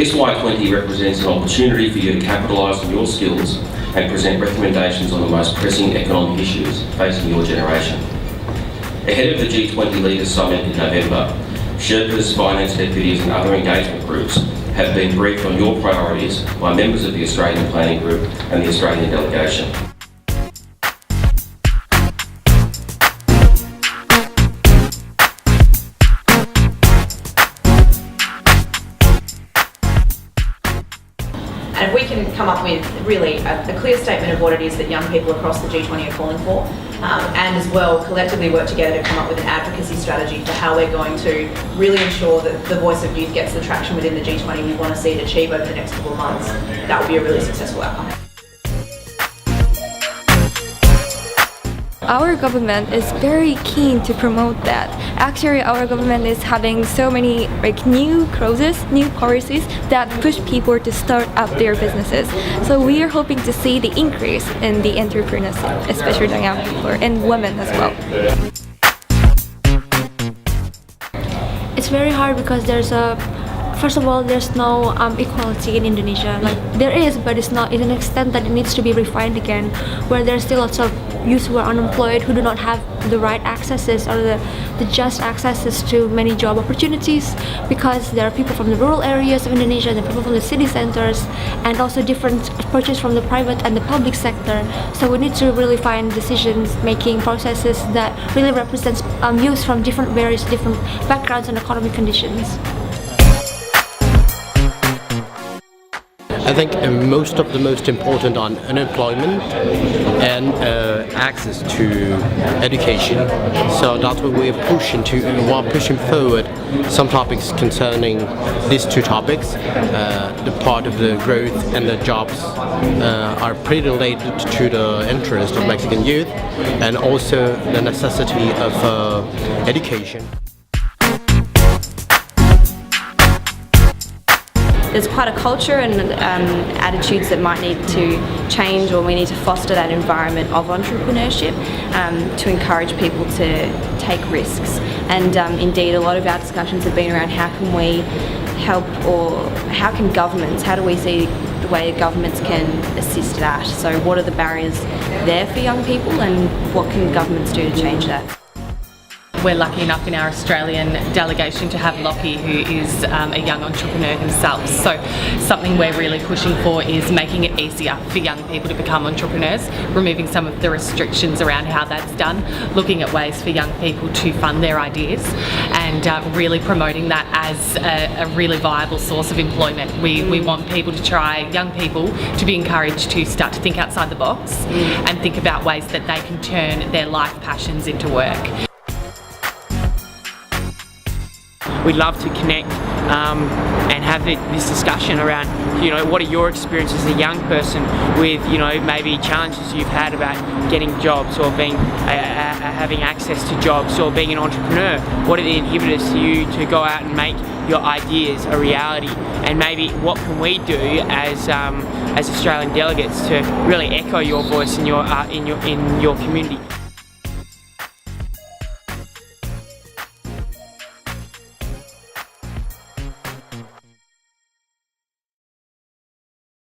This Y20 represents an opportunity for you to capitalise on your skills and present recommendations on the most pressing economic issues facing your generation. Ahead of the G20 Leaders Summit in November, Sherpas, finance deputies and other engagement groups have been briefed on your priorities by members of the Australian Planning Group and the Australian Delegation. And if we can come up with really a clear statement of what it is that young people across the G20 are calling for, and as well collectively work together to come up with an advocacy strategy for how we're going to really ensure that the voice of youth gets the traction within the G20 we want to see it achieve over the next couple of months, that will be a really successful outcome. Our government is very keen to promote that. Actually, our government is having so many new clauses, new policies that push people to start up their businesses. So we are hoping to see the increase in the entrepreneurship, especially the young people and women as well. It's very hard because first of all, there's no equality in Indonesia. Like there is, but it's not in an extent that it needs to be refined again. Where there's still lots of youth who are unemployed, who do not have the right accesses or the just accesses to many job opportunities, because there are people from the rural areas of Indonesia, there are people from the city centers, and also different approaches from the private and the public sector. So we need to really find decision-making processes that really represents youth from various different backgrounds and economic conditions. I think most important on unemployment and access to education. So that's what we're pushing forward some topics concerning these two topics. The part of the growth and the jobs are pretty related to the interest of Mexican youth, and also the necessity of education. There's quite a culture and attitudes that might need to change, or we need to foster that environment of entrepreneurship to encourage people to take risks. And indeed, a lot of our discussions have been around how can we help, or how can governments, how do we see the way governments can assist that? So what are the barriers there for young people, and what can governments do to change that? We're lucky enough in our Australian delegation to have Lockie, who is a young entrepreneur himself. So something we're really pushing for is making it easier for young people to become entrepreneurs, removing some of the restrictions around how that's done, looking at ways for young people to fund their ideas, and really promoting that as a really viable source of employment. We want people to try, young people to be encouraged to start to think outside the box and think about ways that they can turn their life passions into work. We'd love to connect and have this discussion around, what are your experiences as a young person with, maybe challenges you've had about getting jobs, or having access to jobs, or being an entrepreneur. What are the inhibitors to you to go out and make your ideas a reality? And maybe what can we do as Australian delegates to really echo your voice in your community?